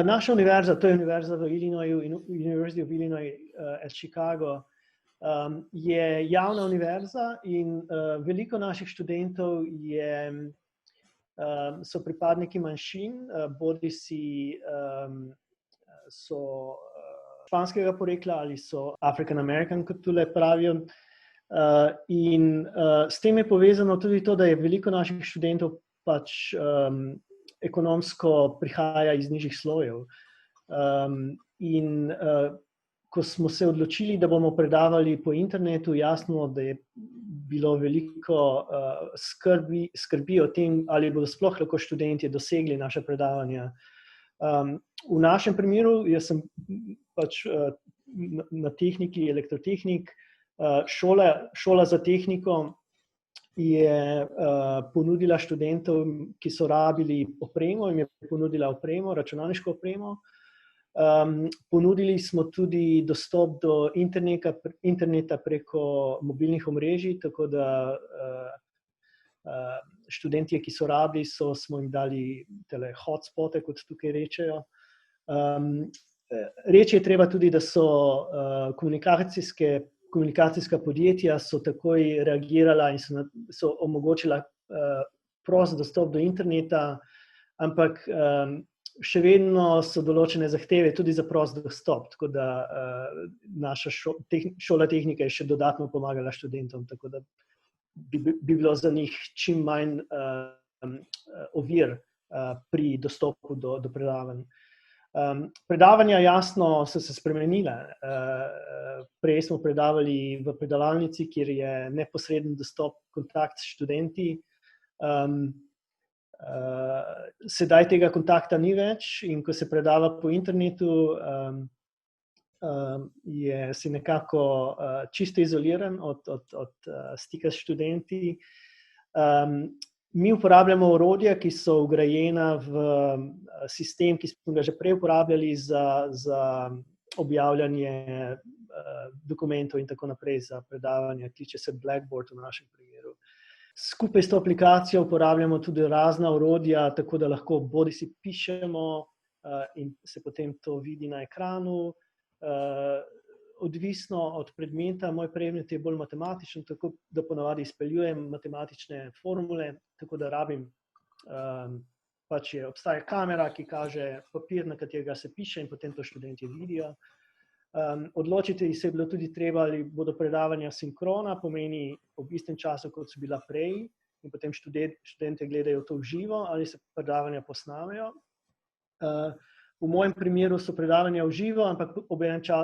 Naša univerza, to je univerza v Illinoisu, University of Illinois at Chicago, je javna univerza in veliko naših študentov so pripadniki manjšin, bodisi so španskega porekla ali so African American, kot tule pravijo. In s tem je povezano tudi to, da je veliko naših študentov pač ekonomsko prihaja iz nižjih slojev. In ko smo se odločili, da bomo predavali po internetu, jasno, da je bilo veliko skrbi o tem, ali bodo sploh lahko študenti dosegli naše predavanja. V našem primeru, jaz sem pač na tehniki, elektrotehnik, šola za tehniko je ponudila študentom, ki so rabili opremo, jim je ponudila opremo, računalniško opremo. Ponudili smo tudi dostop do interneta preko mobilnih omrežij, tako da študentje, ki so rabili, smo jim dali tele hotspote, kot tukaj rečejo. Reči je treba tudi, da so komunikacijska podjetja so takoj reagirala in so omogočila prost dostop do interneta, ampak še vedno so določene zahteve tudi za prost dostop, tako da naša šola tehnike je še dodatno pomagala študentom, tako da bi bilo za njih čim manj ovir pri dostopu do predavanj. Predavanja jasno so se spremenile. Prej smo predavali v predavalnici, kjer je neposreden dostop, kontakt s študenti. Sedaj tega kontakta ni več in ko se predava po internetu, si nekako čisto izoliran od stika s študenti. Mi uporabljamo orodja, ki so vgrajena v sistem, ki smo ga že prej uporabljali za objavljanje dokumentov in tako naprej za predavanje, kliče se Blackboard v našem primeru. Skupaj s to aplikacijo uporabljamo tudi razna orodja, tako da lahko bodisi pišemo in se potem to vidi na ekranu. Odvisno od predmeta, moj predmet je bolj matematičen, tako da ponavadi izpeljujem matematične formule, tako da rabim, pač obstaja kamera, ki kaže papir, na katerega se piše in potem to študenti vidijo. Odločiti se je bilo tudi treba, ali bodo predavanja sinkrona, pomeni ob istem času, kot so bila prej, in potem študente gledajo to v živo, ali se predavanja posnamejo. V mojem primeru so predavanja v živo, ampak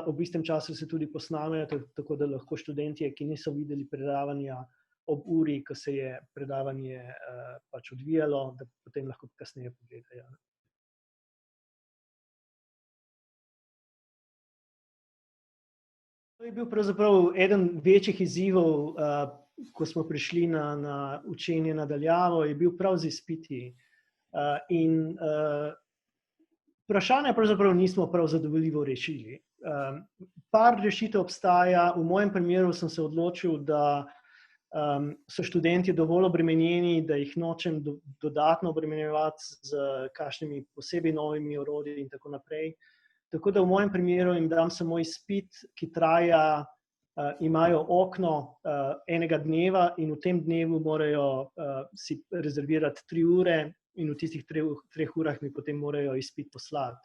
ob istem času se tudi posnamejo, tako da lahko študentje, ki niso videli predavanja ob uri, ko se je predavanje pač odvijalo, da potem lahko kasneje pogledajo. To je bil pravzaprav eden večjih izzivov, ko smo prišli na učenje nadaljavo, je bil prav z izpiti. In vprašanja pravzaprav nismo prav zadovoljivo rešili. Par rešitev obstaja, v mojem primeru sem se odločil, da so študenti dovolj obremenjeni, da jih nočem dodatno obremenjevati z kakšnimi posebej novimi orodji in tako naprej. Tako da v mojem primeru jim dam samo izpit, ki traja, imajo okno enega dneva in v tem dnevu morajo si rezervirati 3 ure in v tistih 3 urah mi potem morajo izpit poslati.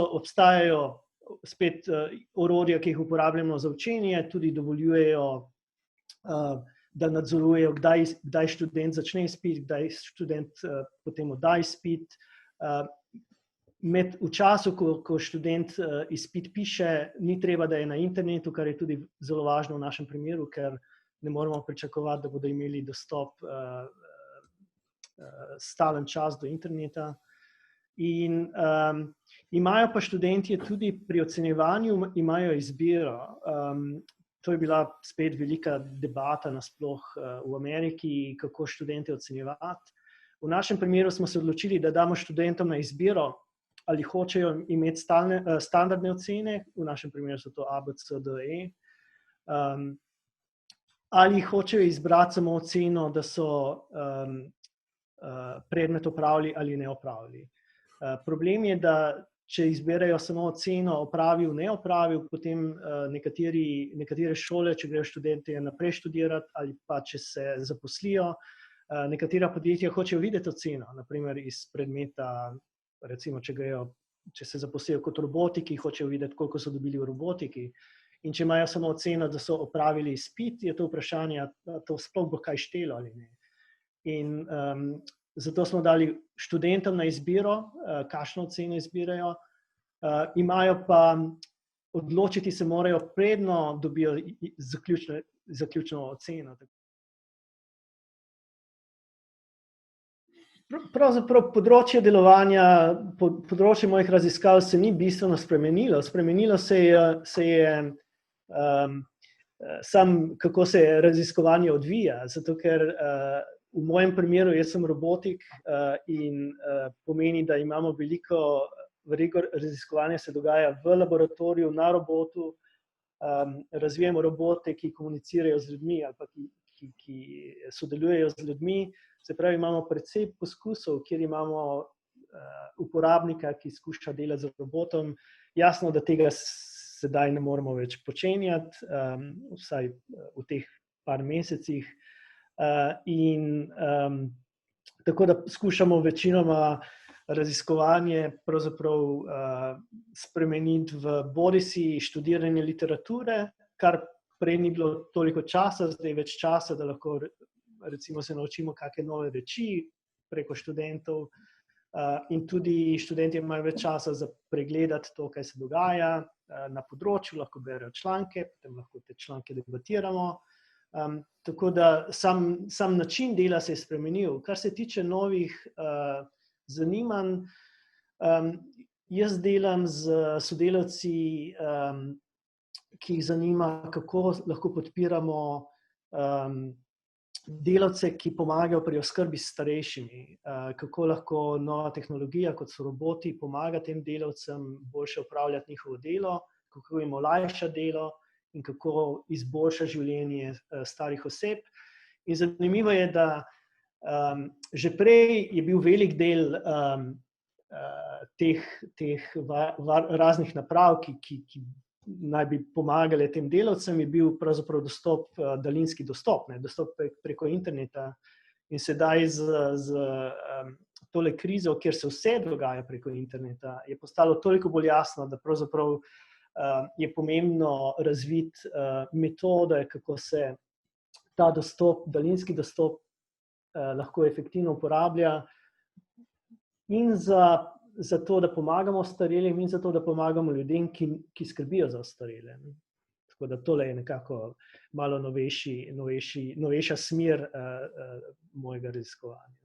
Obstajajo spet orodja, ki jih uporabljamo za učenje, tudi dovoljujejo, da nadzorujejo, kdaj študent začne izpit, kdaj študent potem odda izpit. V času, ko študent izpit piše, ni treba, da je na internetu, kar je tudi zelo važno v našem primeru, ker ne moramo pričakovati, da bodo imeli dostop stalen čas do interneta. In imajo pa študentje tudi pri ocenjevanju imajo izbiro. To je bila spet velika debata nasploh v Ameriki, kako študente ocenjevati. V našem primeru smo se odločili, da damo študentom na izbiro, ali hočejo imeti standardne ocene, v našem primeru so to A, B, C, D, E, ali hočejo izbrati samo oceno, da so predmet opravili ali ne opravili. Problem je, da če izberejo samo oceno opravil, ne opravil, potem nekatere šole, če grejo študenti naprej študirati ali pa če se zaposlijo, nekatera podjetja hočejo videti oceno, naprimer iz predmeta, recimo, če se zaposlijo kot robotiki, hočejo videti, koliko so dobili v robotiki. In če imajo samo oceno, da so opravili izpit, je to vprašanje, to sploh bo kaj štelo ali ne. In zato smo dali študentom na izbiro, kakšno oceno izbirajo, imajo pa odločiti se morajo predno dobijo zaključno oceno. Pravzaprav področje delovanja, področje mojih raziskav se ni bistveno spremenilo. Spremenilo se je kako se raziskovanje odvija, zato ker v mojem primeru jaz sem robotik in pomeni, da imamo veliko raziskovanja se dogaja v laboratoriju, na robotu, razvijamo robote, ki komunicirajo z ljudmi ali pa ki sodelujejo z ljudmi. Se pravi, imamo precej poskusov, kjer imamo uporabnika, ki skuša delati z robotom. Jasno, da tega sedaj ne moremo več počenjati, vsaj v teh par mesecih. Tako da skušamo večinoma raziskovanje pravzaprav spremeniti v bodisi študiranje literature, kar prej ni bilo toliko časa, zdaj več časa, da lahko recimo se naučimo kakšne nove reči preko študentov. In tudi študenti imajo več časa za pregledati to, kaj se dogaja na področju, lahko berejo članke, potem lahko te članke debatiramo. Tako da sam način dela se je spremenil. Kar se tiče novih zanimanj, jaz delam z sodelavci, ki jih zanima, kako lahko podpiramo delavce, ki pomagajo pri oskrbi s starejšimi, kako lahko nova tehnologija, kot so roboti, pomaga tem delavcem boljše opravljati njihovo delo, kako jim olajša delo in kako izboljša življenje starih oseb. In zanimivo je, da že prej je bil velik del teh raznih naprav, ki naj bi pomagali tem delavcem, je bil pravzaprav daljinski dostop preko interneta. In sedaj z tole krizo, kjer se vse dogaja preko interneta, je postalo toliko bolj jasno, da pravzaprav je pomembno razviti metode, kako se ta dostop, daljinski dostop lahko efektivno uporablja in za to, da pomagamo ostarelim in za to, da pomagamo ljudem, ki skrbijo za ostarele. Tako da tole je nekako malo novejša smer mojega raziskovanja.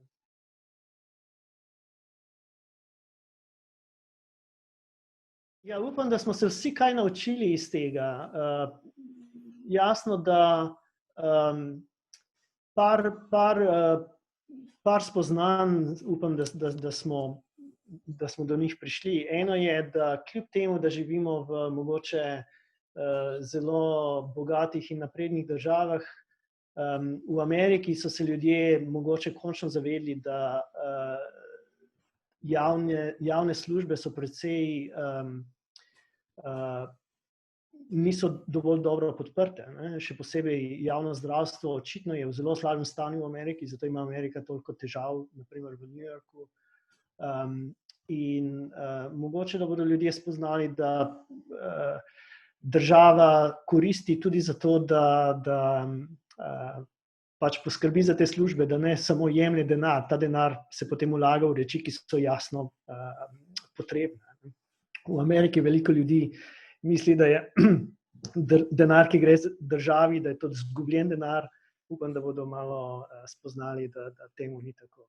Ja, upam, da smo se vsi kaj naučili iz tega. Jasno, da par spoznanj, upam, da smo do njih prišli. Eno je, da kljub temu, da živimo v mogoče zelo bogatih in naprednih državah, v Ameriki so se ljudje mogoče končno zavedli, da javne službe so precej niso dovolj dobro podprte. Še posebej javno zdravstvo očitno je v zelo slabem stanju v Ameriki, zato ima Amerika toliko težav, naprimer v New Yorku. In mogoče, da bodo ljudje spoznali, da država koristi tudi za to, da pač poskrbi za te službe, da ne samo jemlje denar, ta denar se potem vlaga v reči, ki so jasno potrebne. V Ameriki veliko ljudi misli, da je denar, ki gre državi, da je to izgubljen denar. Upam, da bodo malo spoznali, da temu ni tako.